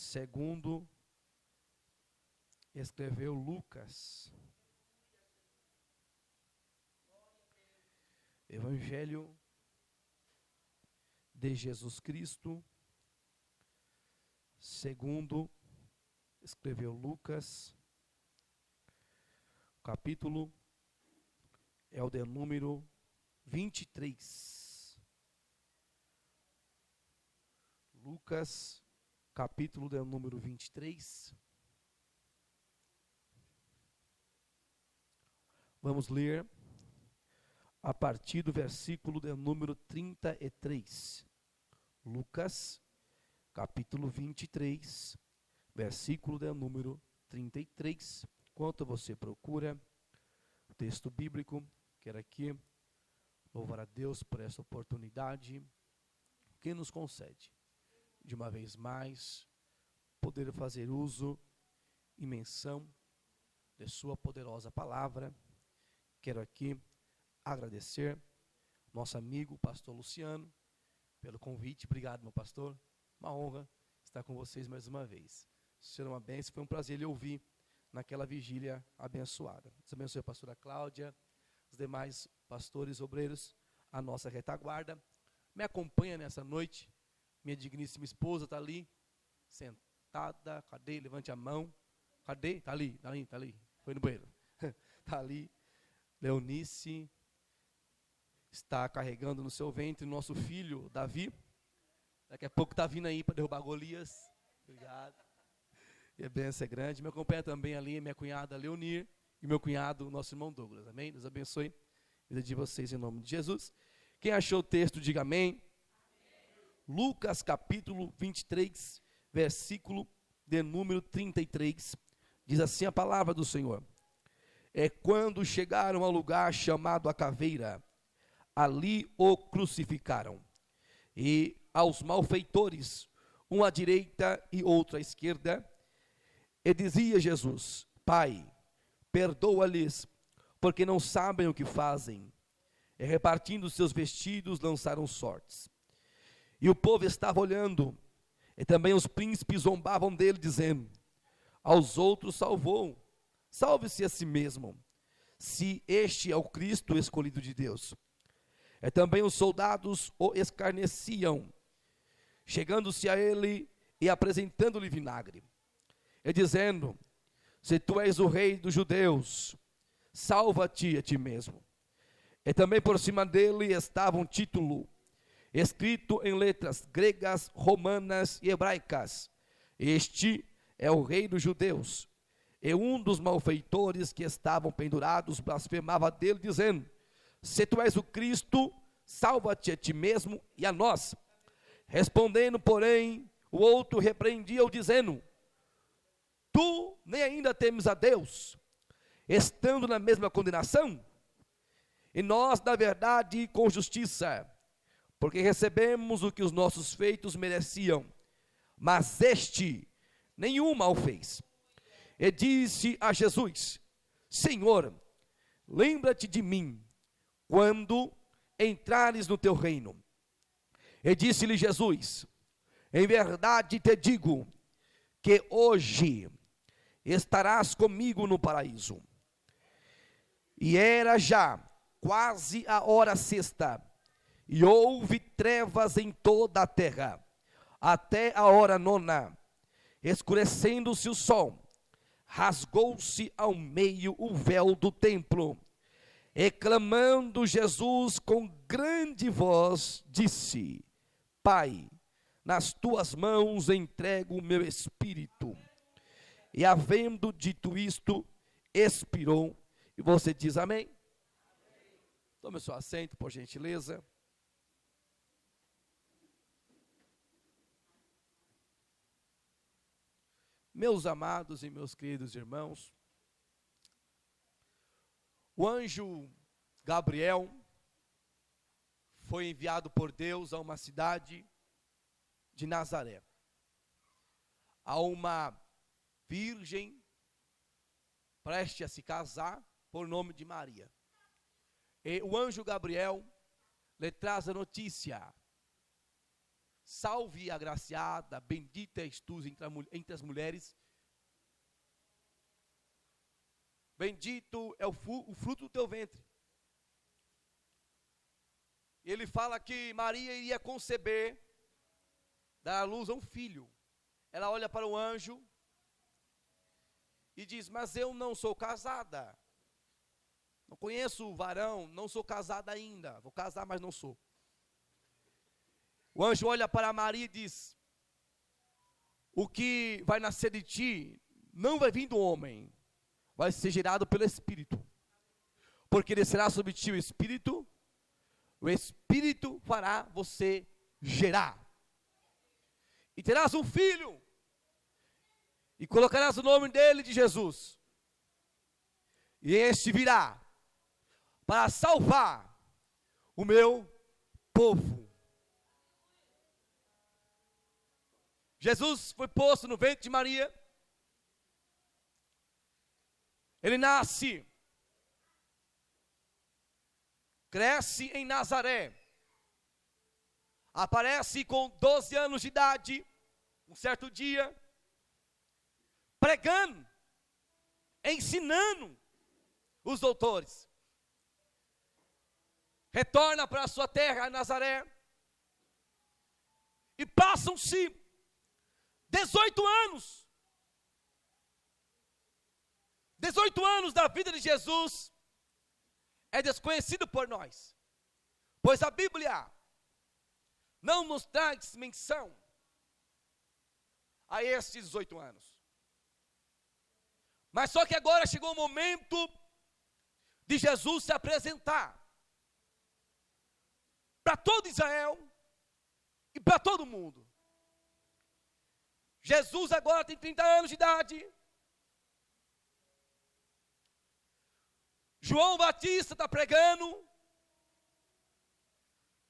segundo escreveu Lucas. Evangelho de Jesus Cristo, segundo escreveu Lucas, capítulo é o de número 23. Lucas, capítulo de número 23. Vamos ler a partir do versículo de número 33. Lucas, capítulo 23, versículo de número 33. Enquanto você procura o texto bíblico, quero aqui louvar a Deus por essa oportunidade que nos concede, de uma vez mais, poder fazer uso e menção de sua poderosa palavra. Quero aqui agradecer nosso amigo, pastor Luciano, pelo convite. Obrigado, meu pastor. Uma honra estar com vocês mais uma vez. O senhor é uma bênção, foi um prazer lhe ouvir naquela vigília abençoada. Deus abençoe a pastora Cláudia, os demais pastores, obreiros, a nossa retaguarda. Me acompanha nessa noite, minha digníssima esposa está ali, sentada. Cadê? Levante a mão. Cadê? Está ali. Foi no banheiro. Está ali. Leonice está carregando no seu ventre nosso filho, Davi. Daqui a pouco está vindo aí para derrubar Golias. Obrigado. E a bênção é grande. Me acompanha também ali minha cunhada Leonir e meu cunhado, nosso irmão Douglas. Amém? Deus abençoe a vida de vocês em nome de Jesus. Quem achou o texto, diga amém. Lucas capítulo 23, versículo de número 33. Diz assim a palavra do Senhor. É quando chegaram ao lugar chamado a Caveira, ali o crucificaram. E aos malfeitores, um à direita e outro à esquerda, e dizia Jesus: Pai, perdoa-lhes, porque não sabem o que fazem. E repartindo seus vestidos, lançaram sortes. E o povo estava olhando, e também os príncipes zombavam dele, dizendo: aos outros salvou, salve-se a si mesmo, se este é o Cristo escolhido de Deus. E também os soldados o escarneciam, chegando-se a ele e apresentando-lhe vinagre, e dizendo: se tu és o rei dos judeus, salva-te a ti mesmo. E também por cima dele estava um título, escrito em letras gregas, romanas e hebraicas: este é o rei dos judeus. E um dos malfeitores que estavam pendurados blasfemava dele, dizendo: se tu és o Cristo, salva-te a ti mesmo e a nós. Respondendo, porém, o outro repreendia-o, dizendo: tu nem ainda temes a Deus, estando na mesma condenação? E nós, na verdade, com justiça, porque recebemos o que os nossos feitos mereciam, mas este nenhum mal fez. E disse a Jesus: Senhor, lembra-te de mim quando entrares no teu reino. E disse-lhe Jesus: em verdade te digo, que hoje estarás comigo no paraíso. E era já quase a hora sexta, e houve trevas em toda a terra, até a hora nona. Escurecendo-se o sol, rasgou-se ao meio o véu do templo, e clamando Jesus com grande voz, disse: Pai, nas tuas mãos entrego o meu espírito. E havendo dito isto, expirou. E você diz amém? Tome seu assento, por gentileza. Meus amados e meus queridos irmãos, o anjo Gabriel foi enviado por Deus a uma cidade de Nazaré, a uma virgem prestes a se casar, por nome de Maria. E o anjo Gabriel lhe traz a notícia: salve a agraciada, bendita és tu entre as mulheres. Bendito é o fruto do teu ventre. Ele fala que Maria iria conceber, dar à luz a um filho. Ela olha para o anjo e diz: mas eu não sou casada. Não conheço o varão, não sou casada ainda. Vou casar, mas não sou. O anjo olha para Maria e diz: o que vai nascer de ti não vai vir do homem, vai ser gerado pelo Espírito. Porque descerá sobre ti o Espírito fará você gerar. E terás um filho, e colocarás o nome dele de Jesus. E este virá para salvar o meu povo. Jesus foi posto no ventre de Maria. Ele nasce, cresce em Nazaré, aparece com 12 anos de idade, um certo dia, pregando, ensinando os doutores. Retorna para a sua terra, Nazaré, e passam-se 18 anos. 18 anos da vida de Jesus é desconhecido por nós, pois a Bíblia não nos traz menção a estes 18 anos. Mas só que agora chegou o momento de Jesus se apresentar para todo Israel e para todo mundo. Jesus agora tem 30 anos de idade. João Batista está pregando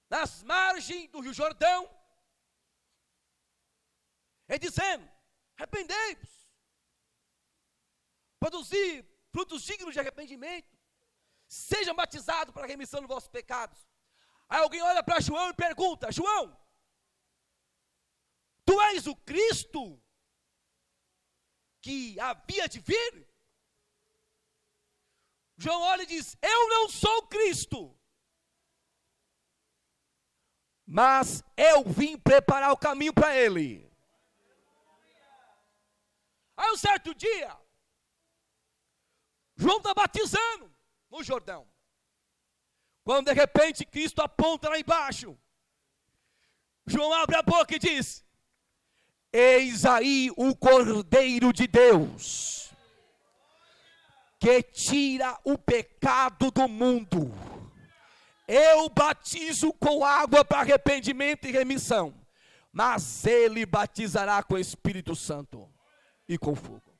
nas margens do Rio Jordão, e dizendo: arrependei-vos, produzir frutos dignos de arrependimento, sejam batizados para a remissão dos vossos pecados. Aí alguém olha para João e pergunta: João, tu és o Cristo que havia de vir? João olha e diz: eu não sou o Cristo, mas eu vim preparar o caminho para ele. Aí um certo dia, João está batizando no Jordão, quando de repente Cristo aponta lá embaixo. João abre a boca e diz: eis aí o Cordeiro de Deus, que tira o pecado do mundo. Eu batizo com água para arrependimento e remissão, mas ele batizará com o Espírito Santo e com fogo.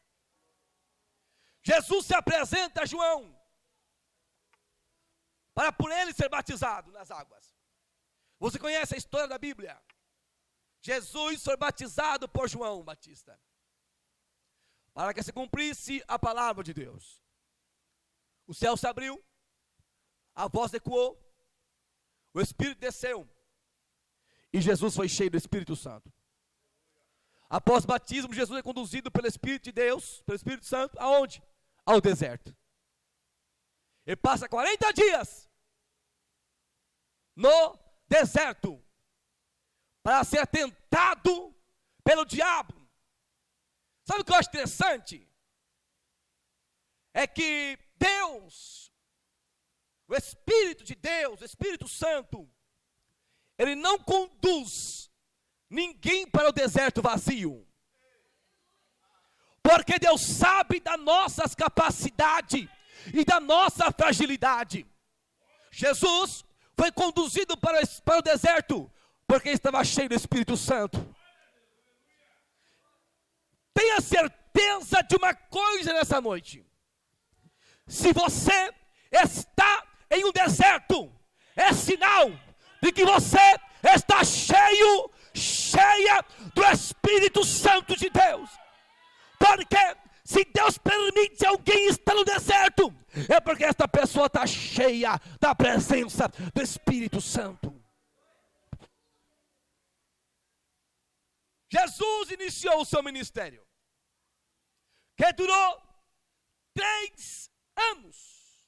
Jesus se apresenta a João para por ele ser batizado nas águas. Você conhece a história da Bíblia? Jesus foi batizado por João Batista, para que se cumprisse a palavra de Deus. O céu se abriu, a voz ecoou, o Espírito desceu, e Jesus foi cheio do Espírito Santo. Após o batismo, Jesus é conduzido pelo Espírito de Deus, pelo Espírito Santo, aonde? Ao deserto. Ele passa 40 dias no deserto, para ser tentado pelo diabo. Sabe o que eu acho interessante? É que Deus, o Espírito de Deus, o Espírito Santo, ele não conduz ninguém para o deserto vazio, porque Deus sabe das nossas capacidades e da nossa fragilidade. Jesus foi conduzido para o deserto, porque estava cheio do Espírito Santo. Tenha certeza de uma coisa nessa noite: se você está em um deserto, é sinal de que você está cheia do Espírito Santo de Deus. Porque se Deus permite alguém estar no deserto, é porque esta pessoa está cheia da presença do Espírito Santo. Jesus iniciou o seu ministério, que durou 3 anos.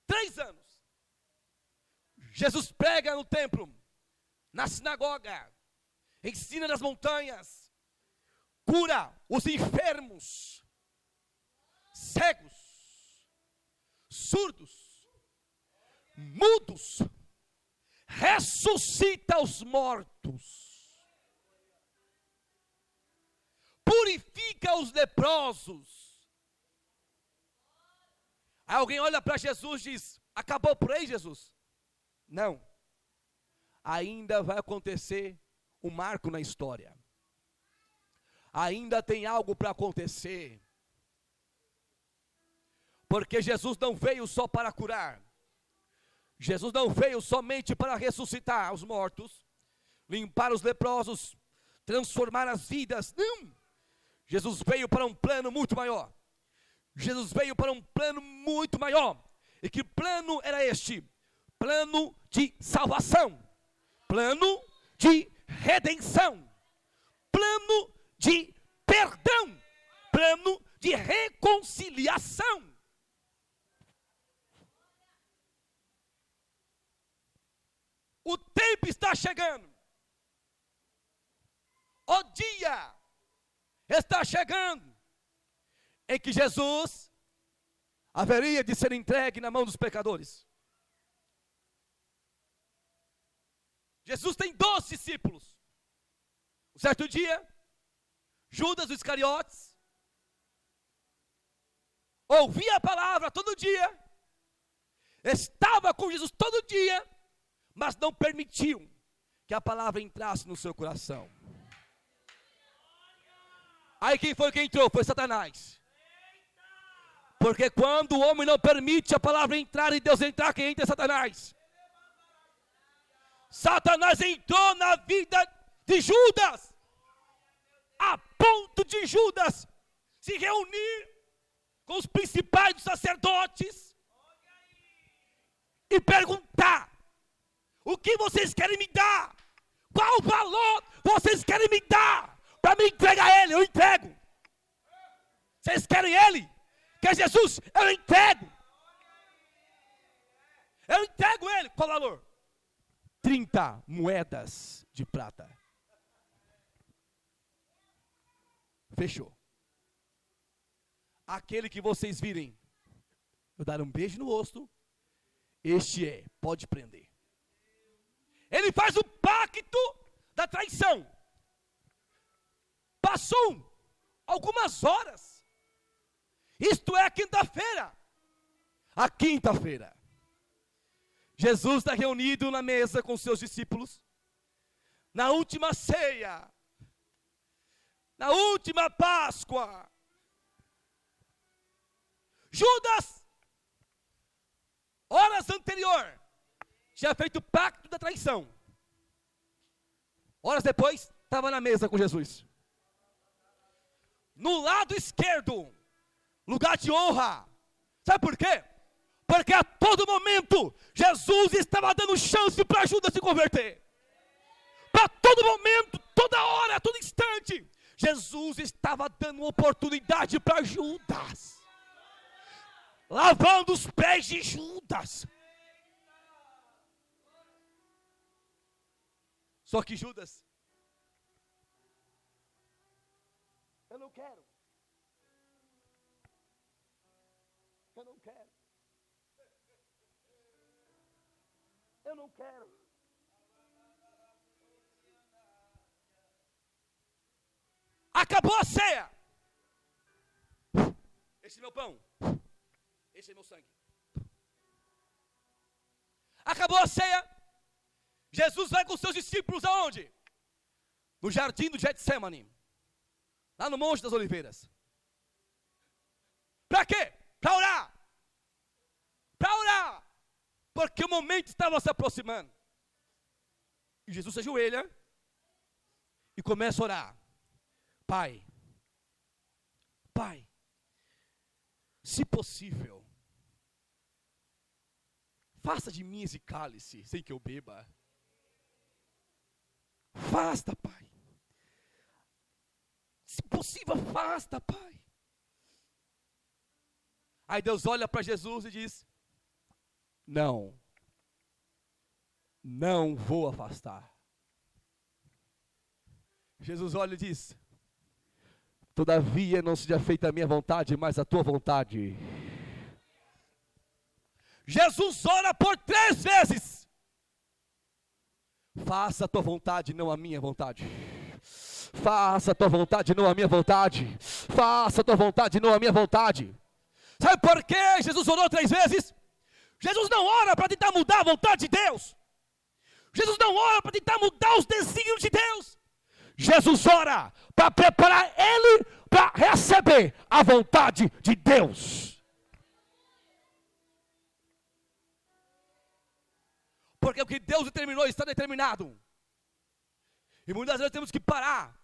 3 anos. Jesus prega no templo, na sinagoga, ensina nas montanhas, cura os enfermos, cegos, surdos, mudos, ressuscita os mortos, purifica os leprosos. Aí alguém olha para Jesus e diz: acabou por aí, Jesus? Não. Ainda vai acontecer um marco na história. Ainda tem algo para acontecer. Porque Jesus não veio só para curar. Jesus não veio somente para ressuscitar os mortos, limpar os leprosos, transformar as vidas. Não. Jesus veio para um plano muito maior. Jesus veio para um plano muito maior. E que plano era este? Plano de salvação. Plano de redenção. Plano de perdão. Plano de reconciliação. O tempo está chegando. O dia está chegando em que Jesus haveria de ser entregue na mão dos pecadores. Jesus tem 12 discípulos. Um certo dia, Judas Iscariotes ouvia a palavra todo dia, estava com Jesus todo dia, mas não permitiu que a palavra entrasse no seu coração. Aí quem foi que entrou? Foi Satanás. Porque quando o homem não permite a palavra entrar e Deus entrar, quem entra é Satanás. Satanás entrou na vida de Judas, a ponto de Judas se reunir com os principais dos sacerdotes e perguntar: o que vocês querem me dar? Qual valor vocês querem me dar para me entregar a ele? Eu entrego. Vocês querem ele? Quer Jesus? Eu entrego. Eu entrego ele. Qual valor? 30 moedas de prata. Fechou. Aquele que vocês virem eu dar um beijo no rosto, este é, pode prender. Ele faz o pacto da traição. Passou algumas horas. Isto é a quinta-feira. A quinta-feira. Jesus está reunido na mesa com seus discípulos. Na última ceia. Na última Páscoa. Judas, horas anterior, tinha feito o pacto da traição. Horas depois, estava na mesa com Jesus. No lado esquerdo, lugar de honra. Sabe por quê? Porque a todo momento, Jesus estava dando chance para Judas se converter. Para todo momento, toda hora, todo instante, Jesus estava dando uma oportunidade para Judas. Lavando os pés de Judas. Só que Judas, eu não quero. Eu não quero. Eu não quero. Acabou a ceia. Esse é meu pão. Esse é meu sangue. Acabou a ceia. Jesus vai com seus discípulos aonde? No jardim do Getsemane. Lá no Monte das Oliveiras. Para quê? Para orar. Para orar. Porque o momento estava se aproximando. E Jesus se ajoelha e começa a orar. Pai, se possível, faça de mim esse cálice sem que eu beba. Afasta, Pai. Se possível, afasta, Pai. Aí Deus olha para Jesus e diz: não vou afastar. Jesus olha e diz: todavia não seja feita a minha vontade, mas a tua vontade. Jesus ora por 3 vezes: faça a tua vontade, não a minha vontade. Faça a tua vontade, não a minha vontade. Faça a tua vontade, não a minha vontade. Sabe por que Jesus orou 3 vezes? Jesus não ora para tentar mudar a vontade de Deus. Jesus não ora para tentar mudar os desígnios de Deus. Jesus ora para preparar ele para receber a vontade de Deus. Porque o que Deus determinou está determinado. E muitas vezes temos que parar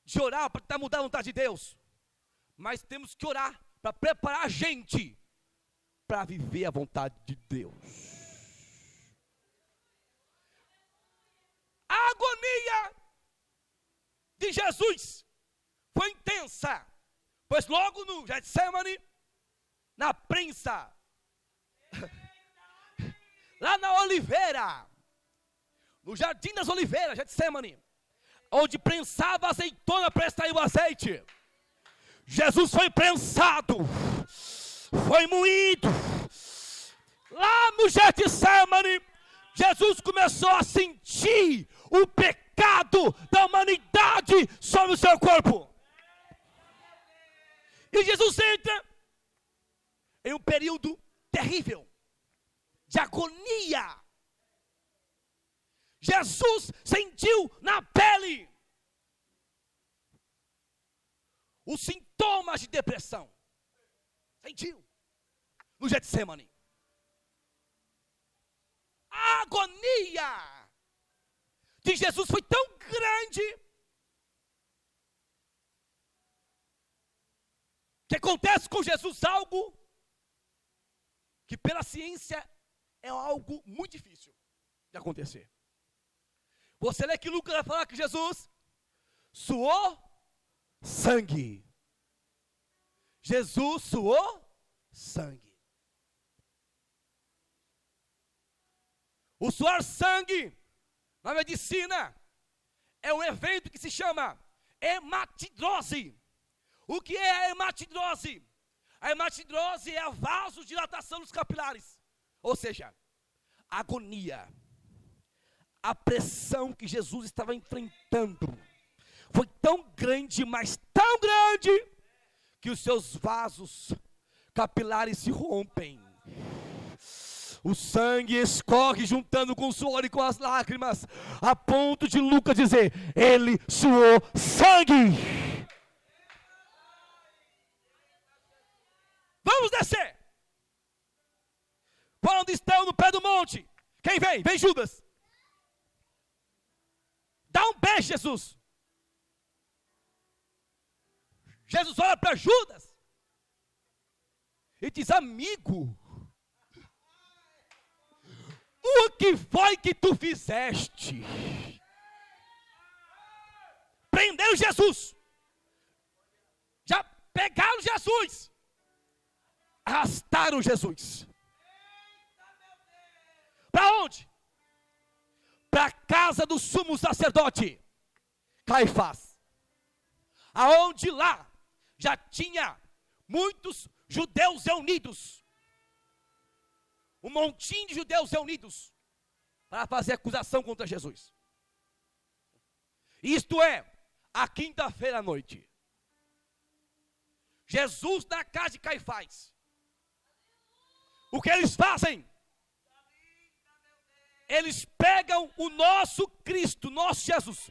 de orar para tentar mudar a vontade de Deus. Mas temos que orar para preparar a gente para viver a vontade de Deus. A agonia de Jesus foi intensa, pois logo no Getsemane, na prensa, lá na oliveira, no Jardim das Oliveiras, Getsemane, onde prensava a azeitona para extrair o azeite, Jesus foi prensado, foi moído. Lá no Getsemane, Jesus começou a sentir o pecado da humanidade sobre o seu corpo. E Jesus entra em um período terrível de agonia. Jesus sentiu na pele os sintomas de depressão. Sentiu no Getsemane. A agonia de Jesus foi tão grande que acontece com Jesus algo que pela ciência é algo muito difícil de acontecer. Você lê que Lucas vai falar que Jesus suou sangue. Jesus suou sangue. O suar sangue, na medicina, é um evento que se chama hematidrose. O que é a hematidrose? A hematidrose é a vasodilatação dos capilares. Ou seja, a agonia, a pressão que Jesus estava enfrentando foi tão grande, mas tão grande, que os seus vasos capilares se rompem. O sangue escorre juntando com o suor e com as lágrimas, a ponto de Lucas dizer: ele suou sangue. Vamos descer. Quando estão no pé do monte, quem vem? Vem Judas. Dá um beijo, Jesus. Jesus olha para Judas e diz: amigo, o que foi que tu fizeste? Prenderam Jesus. Já pegaram Jesus. Arrastaram Jesus. Para onde? Para a casa do sumo sacerdote Caifás. Aonde lá já tinha muitos judeus reunidos. Um montinho de judeus reunidos para fazer acusação contra Jesus. Isto é, a quinta-feira à noite. Jesus na casa de Caifás. O que eles fazem? Eles pegam o nosso Cristo, nosso Jesus,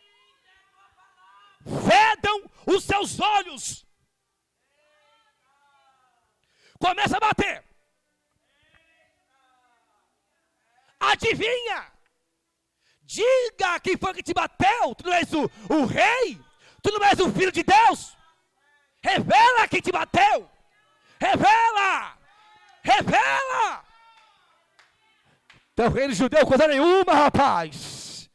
vedam os seus olhos, começa a bater. Adivinha? Diga quem foi que te bateu. Tu não és o rei? Tu não és o filho de Deus? Revela quem te bateu. Revela. Revela. Teu reino judeu coisa nenhuma, rapaz.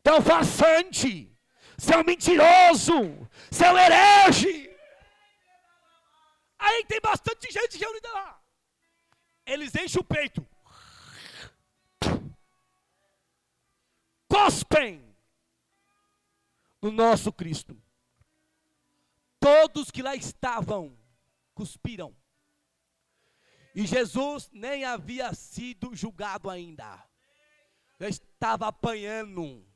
Tão farsante. seu mentiroso, seu herege. Aí tem bastante gente reunida lá. Eles enchem o peito, cospem no nosso Cristo. Todos que lá estavam cuspiram. E Jesus nem havia sido julgado ainda. Já estava apanhando.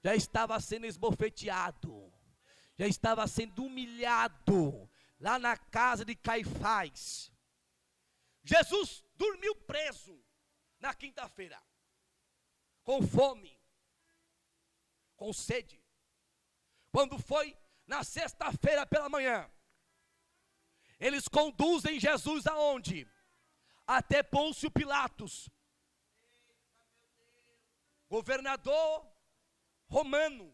Já estava sendo esbofeteado. Já estava sendo humilhado lá na casa de Caifás. Jesus dormiu preso na quinta-feira, com fome, com sede. Quando foi na sexta-feira pela manhã, eles conduzem Jesus aonde? Até Pôncio Pilatos, governador romano,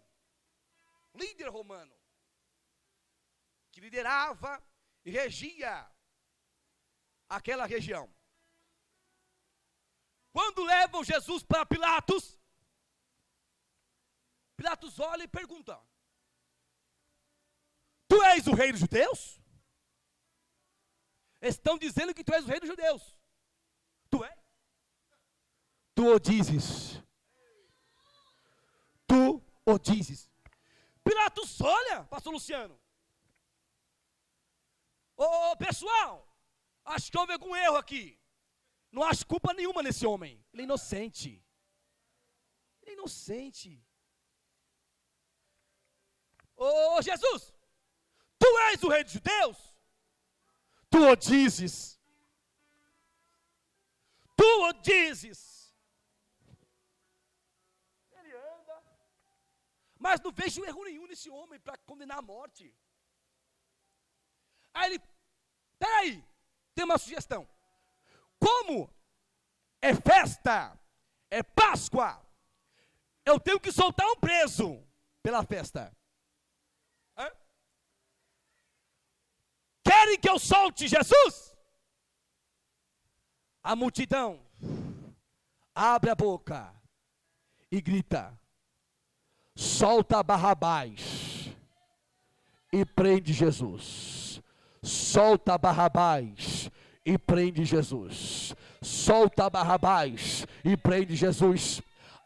líder romano, que liderava e regia aquela região. Quando levam Jesus para Pilatos, Pilatos olha e pergunta: tu és o rei dos judeus? Estão dizendo que tu és o rei dos judeus. Tu és? Tu o dizes. Tu o dizes. Pilatos olha, pastor Luciano. Ô pessoal, acho que houve algum erro aqui. Não acho culpa nenhuma nesse homem. Ele é inocente. Ele é inocente. Ô Jesus, tu és o rei dos judeus? Tu o dizes. Tu o dizes. Ele anda. Mas não vejo erro nenhum nesse homem para condenar a morte. Aí ele, peraí, tem uma sugestão. Como é festa, é Páscoa, eu tenho que soltar um preso pela festa. Hã? Querem que eu solte Jesus? A multidão abre a boca e grita: solta Barrabás e prende Jesus. Solta Barrabás e prende Jesus. Solta Barrabás e prende Jesus.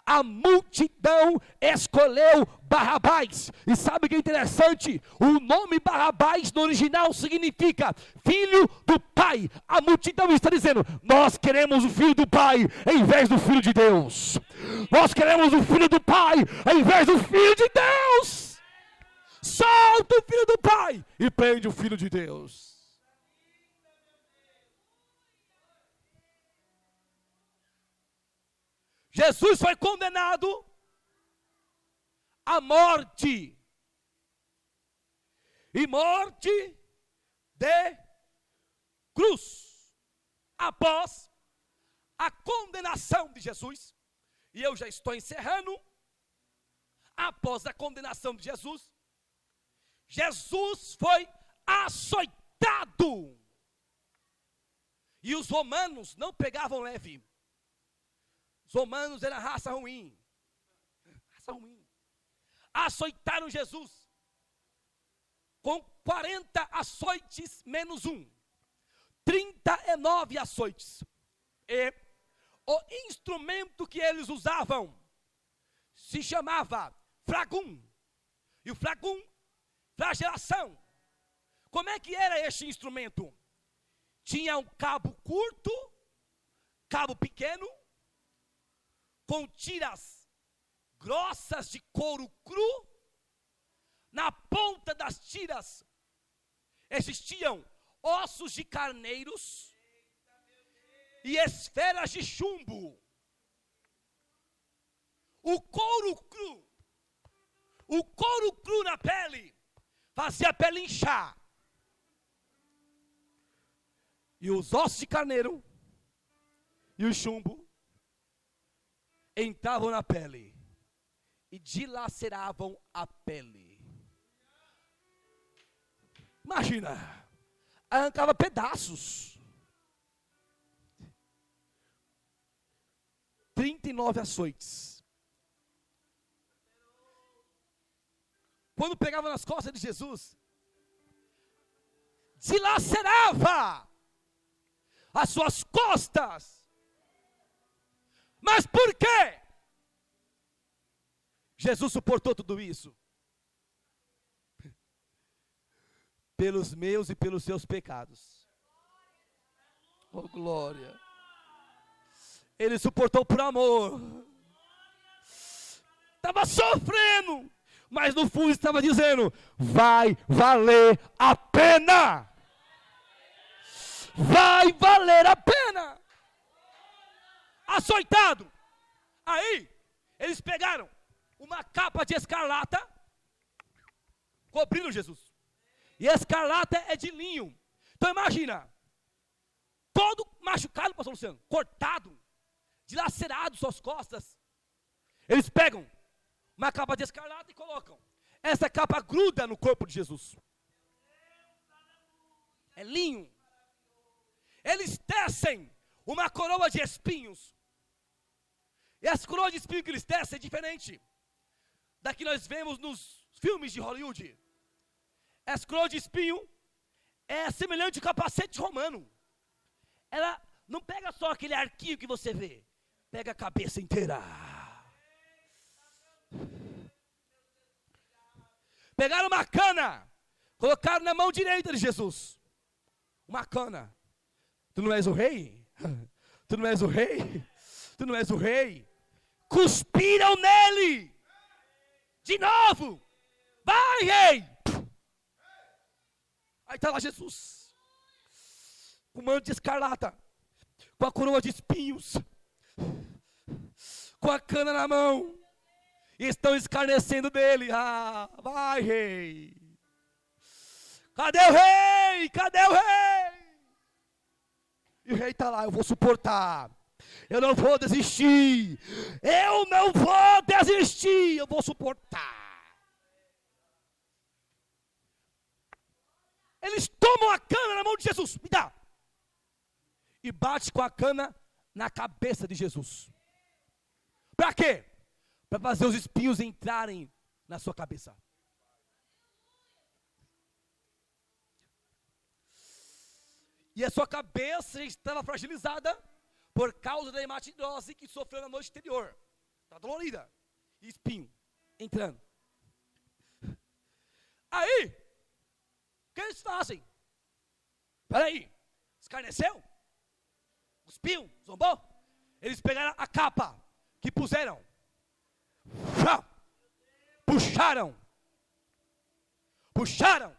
A multidão escolheu Barrabás. E sabe o que é interessante? O nome Barrabás no original significa filho do pai. A multidão está dizendo: nós queremos o filho do pai em vez do filho de Deus. Nós queremos o filho do pai em vez do filho de Deus. Solta o filho do pai e prende o filho de Deus. Jesus foi condenado à morte, e morte de cruz. Após a condenação de Jesus, e eu já estou encerrando, após a condenação de Jesus, Jesus foi açoitado, e os romanos não pegavam leve. Os romanos eram raça ruim. Raça ruim. Açoitaram Jesus com 40 açoites menos 1. 39 açoites. E o instrumento que eles usavam se chamava flagum. E o flagum, flagelação. Como é que era este instrumento? Tinha um cabo curto, cabo pequeno, com tiras grossas de couro cru. Na ponta das tiras existiam ossos de carneiros e esferas de chumbo. O couro cru na pele fazia a pele inchar. E os ossos de carneiro e o chumbo entravam na pele e dilaceravam a pele. Imagina, arrancava pedaços. 39 açoites. quando pegava nas costas de Jesus, dilacerava as suas costas. Mas por quê? Jesus suportou tudo isso pelos meus e pelos seus pecados. Oh, glória! Ele suportou por amor. Estava sofrendo, mas no fundo estava dizendo: vai valer a pena. Vai valer a pena. Açoitado. Aí, eles pegaram uma capa de escarlata, cobrindo Jesus. E escarlata é de linho. Então imagina, todo machucado, pastor Luciano, cortado, dilacerado suas costas. Eles pegam uma capa de escarlata e colocam. Essa capa gruda no corpo de Jesus. É linho. Eles tecem uma coroa de espinhos. E essa coroa de espinhos que eles tecem é diferente da que nós vemos nos filmes de Hollywood. Essa coroa de espinho é semelhante ao capacete romano. Ela não pega só aquele arquinho que você vê, pega a cabeça inteira. Pegaram uma cana, colocaram na mão direita de Jesus. Uma cana. Tu não és o rei? Tu não és o rei? Tu não és o rei? Cuspiram nele. De novo. Vai, rei. Aí está lá Jesus, com o manto de escarlata, com a coroa de espinhos, com a cana na mão, e estão escarnecendo dele. Ah, vai, rei. Cadê o rei? Cadê o rei? E o rei está lá: eu vou suportar, eu não vou desistir, eu não vou desistir, eu vou suportar. Eles tomam a cana na mão de Jesus, me dá, e bate com a cana na cabeça de Jesus. Para quê? Para fazer os espinhos entrarem na sua cabeça. E a sua cabeça estava fragilizada por causa da hematidrose que sofreu na noite anterior. Está dolorida. E espinho entrando. Aí, o que eles fazem? Espera aí, escarneceu? Cuspiu? Zombou? Eles pegaram a capa que puseram. Puxaram. Puxaram.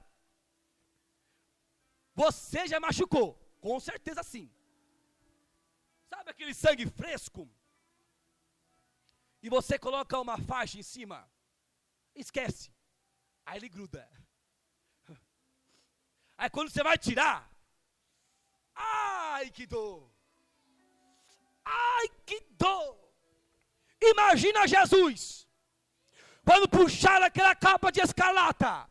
Você já machucou? Com certeza sim. Sabe aquele sangue fresco? E você coloca uma faixa em cima. Esquece. Aí ele gruda. Aí quando você vai tirar, ai que dor. Ai que dor. Imagina Jesus, quando puxaram aquela capa de escarlata.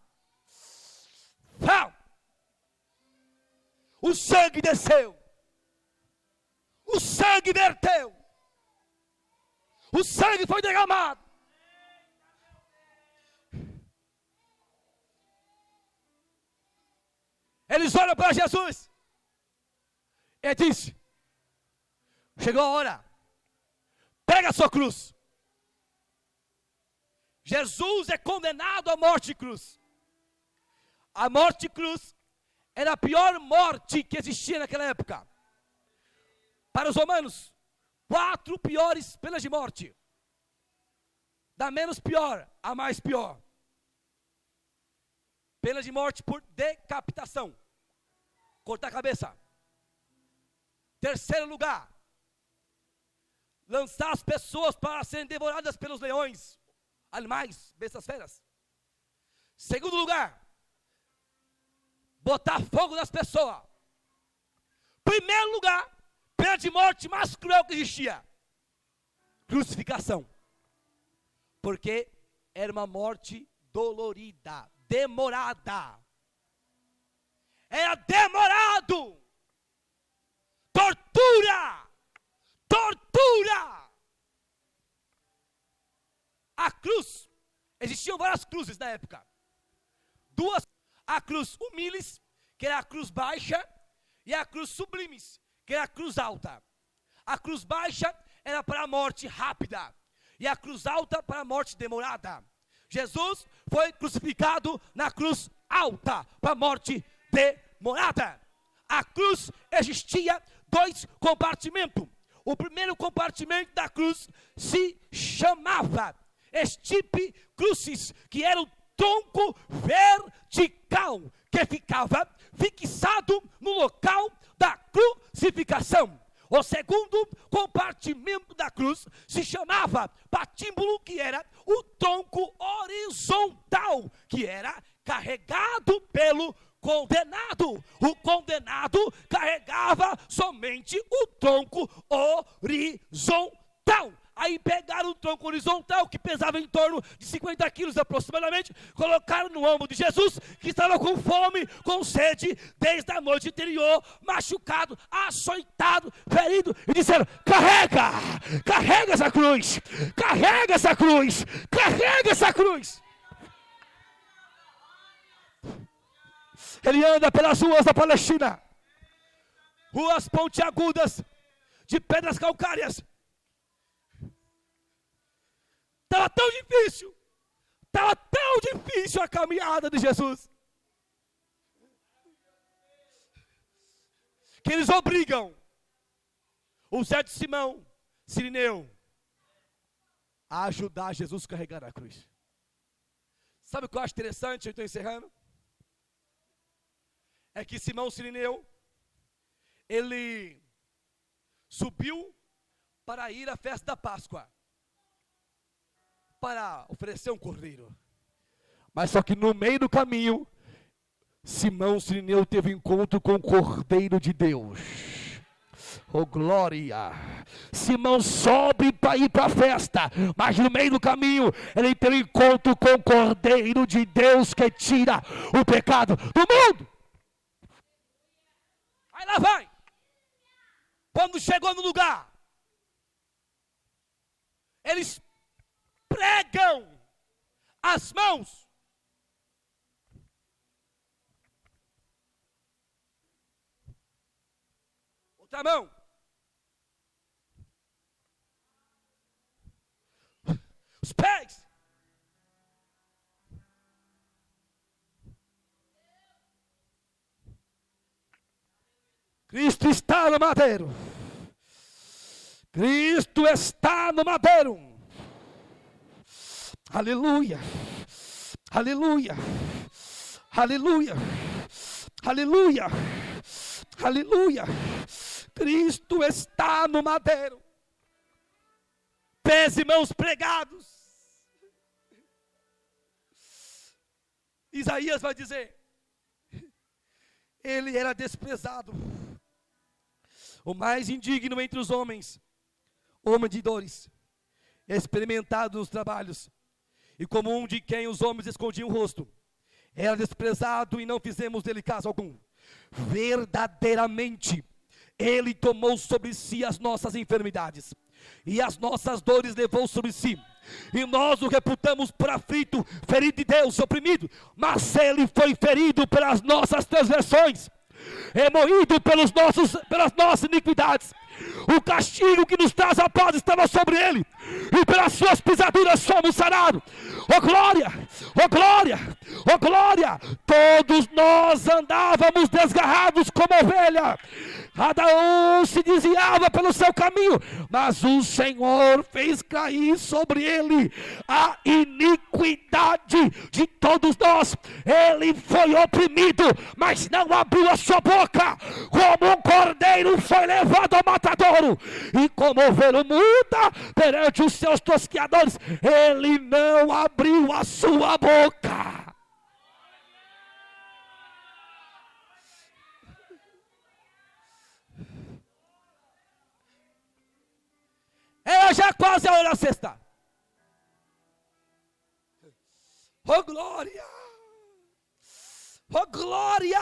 O sangue desceu. O sangue verteu. O sangue foi derramado. Eles olham para Jesus. Ele disse: chegou a hora. Pega a sua cruz. Jesus é condenado à morte de cruz. A morte de cruz era a pior morte que existia naquela época. Para os romanos, 4 piores penas de morte. Da menos pior a mais pior. Pena de morte por decapitação. Cortar a cabeça. Terceiro lugar, lançar as pessoas para serem devoradas pelos leões, animais, bestas feras. Segundo lugar, botar fogo nas pessoas. Primeiro lugar, pena de morte mais cruel que existia: crucificação. Porque era uma morte dolorida, demorada. Era demorado. Tortura. Tortura. A cruz, existiam várias cruzes na época. duas, a cruz humilis, que era a cruz baixa, e a cruz sublimis, que era a cruz alta. A cruz baixa era para a morte rápida, e a cruz alta para a morte demorada. Jesus foi crucificado na cruz alta, para a morte demorada. A cruz existia 2 compartimentos. O primeiro compartimento da cruz se chamava Estipe Crucis, que era o tronco vertical, que ficava fixado no local da crucificação. O segundo compartimento da cruz se chamava patímbulo, que era o tronco horizontal, que era carregado pelo condenado. O condenado carregava somente o tronco horizontal. Aí pegaram o tronco horizontal, que pesava em torno de 50 quilos aproximadamente, colocaram no ombro de Jesus, que estava com fome, com sede, desde a noite anterior, machucado, açoitado, ferido, e disseram: carrega, carrega essa cruz, carrega essa cruz, carrega essa cruz. Ele anda pelas ruas da Palestina, ruas pontiagudas, de pedras calcárias. Estava tão difícil a caminhada de Jesus, que eles obrigam o Zé de Simão, Cirineu, a ajudar Jesus a carregar a cruz. Sabe o que eu acho interessante? Eu estou encerrando. É que Simão Cirineu, ele subiu para ir à festa da Páscoa, para oferecer um cordeiro. Mas só que no meio do caminho, Simão Cirineu teve encontro com o Cordeiro de Deus. Oh glória! Simão sobe para ir para a festa, mas no meio do caminho ele teve encontro com o Cordeiro de Deus, que tira o pecado do mundo. Aí lá vai. Quando chegou no lugar, eles pregam as mãos. Outra mão. Os pés. Cristo está no madeiro. Cristo está no madeiro. Aleluia. Aleluia. Aleluia. Aleluia. Aleluia. Cristo está no madeiro. Pés e mãos pregados. Isaías vai dizer: ele era desprezado, o mais indigno entre os homens, homem de dores, experimentado nos trabalhos, e como um de quem os homens escondiam o rosto. Era desprezado e não fizemos dele caso algum. Verdadeiramente, ele tomou sobre si as nossas enfermidades, e as nossas dores levou sobre si. E nós o reputamos por aflito, ferido de Deus, oprimido. Mas ele foi ferido pelas nossas transgressões, é moído pelas nossas iniquidades. O castigo que nos traz a paz estava sobre ele, e pelas suas pisaduras somos sarados. Oh glória, oh glória, oh glória. Todos nós andávamos desgarrados como ovelha, cada um se desviava pelo seu caminho, mas o Senhor fez cair sobre ele a iniquidade de todos nós. Ele foi oprimido, mas não abriu a sua boca. Como um cordeiro foi levado ao matadouro, e como ovelha muda perante os seus tosqueadores, ele não abriu a sua boca. Era já quase a hora da sexta. Oh glória! Oh glória!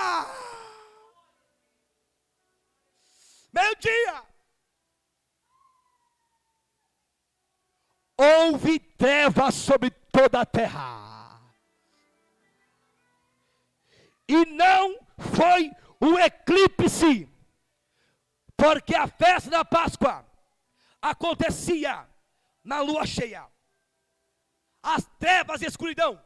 Meio-dia. Houve trevas sobre toda a terra. E não foi um eclipse, porque a festa da Páscoa acontecia na lua cheia. As trevas e a escuridão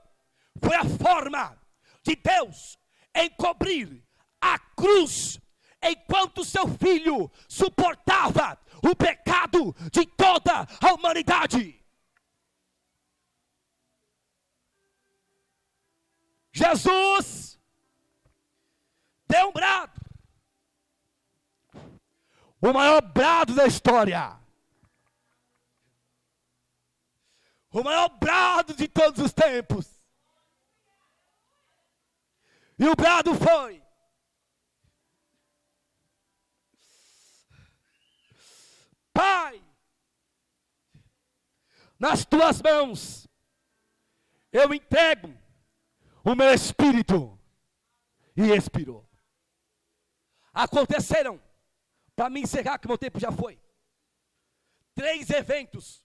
foi a forma de Deus encobrir a cruz, enquanto seu filho suportava o pecado de toda a humanidade. Jesus deu um brado, o maior brado da história, o maior brado de todos os tempos. E o brado foi: Pai, nas tuas mãos eu entrego o meu espírito. E expirou. Aconteceram, para me encerrar, que meu tempo já foi, 3 eventos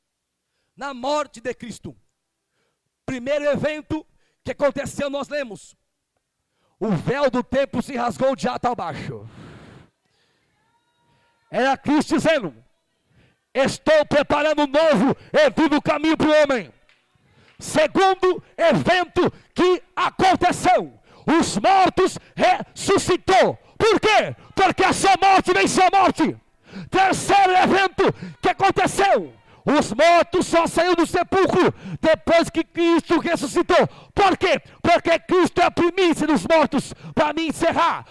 na morte de Cristo. Primeiro evento que aconteceu, nós lemos: o véu do templo se rasgou de alto a baixo. Era Cristo dizendo: estou preparando um novo e vivo caminho para o homem. Segundo evento que aconteceu: os mortos ressuscitou. Por quê? Porque a sua morte venceu a morte. Terceiro evento que aconteceu: os mortos só saíram do sepulcro depois que Cristo ressuscitou. Por quê? Porque Cristo é a primícia dos mortos. Para me encerrar,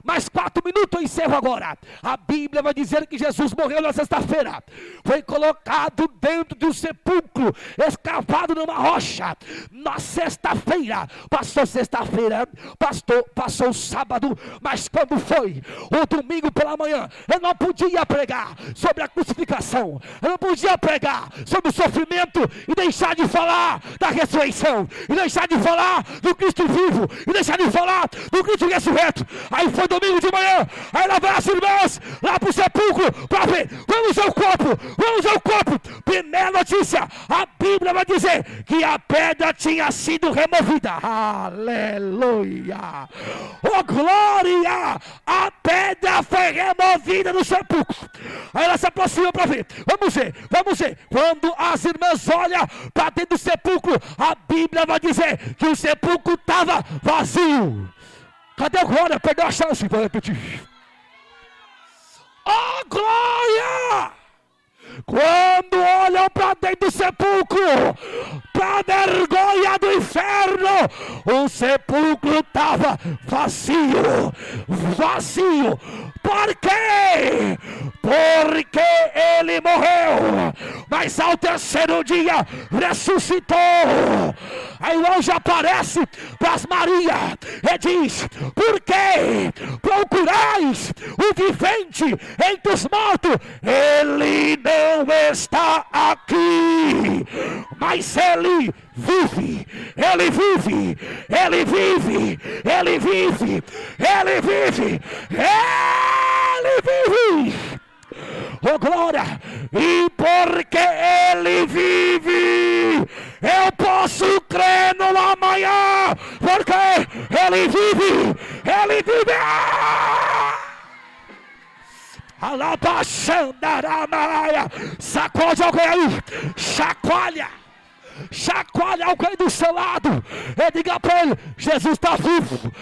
mais 4 minutos eu encerro agora. A Bíblia vai dizer que Jesus morreu na sexta-feira, foi colocado dentro de um sepulcro, escavado numa rocha. Na sexta-feira, passou o sábado, mas quando foi o domingo pela manhã, eu não podia pregar sobre a crucificação, eu não podia pregar sobre o sofrimento e deixar de falar da ressurreição, e deixar de falar do Cristo vivo, e deixar de falar do Cristo ressurreto. Aí foi domingo de manhã, aí lá vai as irmãs lá para o sepulcro para ver: vamos ao corpo. Primeira notícia: a Bíblia vai dizer que a pedra tinha sido removida. Aleluia! Oh glória! A pedra foi removida do sepulcro. Aí ela se aproxima para ver. Vamos ver. Quando as irmãs olham para dentro do sepulcro, a Bíblia vai dizer que o sepulcro estava vazio. Cadê a glória? Perdeu a chance. Vou repetir. Oh glória! Quando olham para dentro do sepulcro, para a vergonha do inferno, o sepulcro estava vazio. Por quê? Porque ele morreu, mas ao terceiro dia ressuscitou. Aí o anjo aparece para Maria e diz: por que procurais o vivente entre os mortos? Ele não está aqui, mas ele vive. Oh glória! E porque ele vive, eu posso crer no amanhã, porque ele vive. Alabaxandaramaia. Sacode alguém aí, chacoalha alguém do seu lado e diga para ele: Jesus está vivo.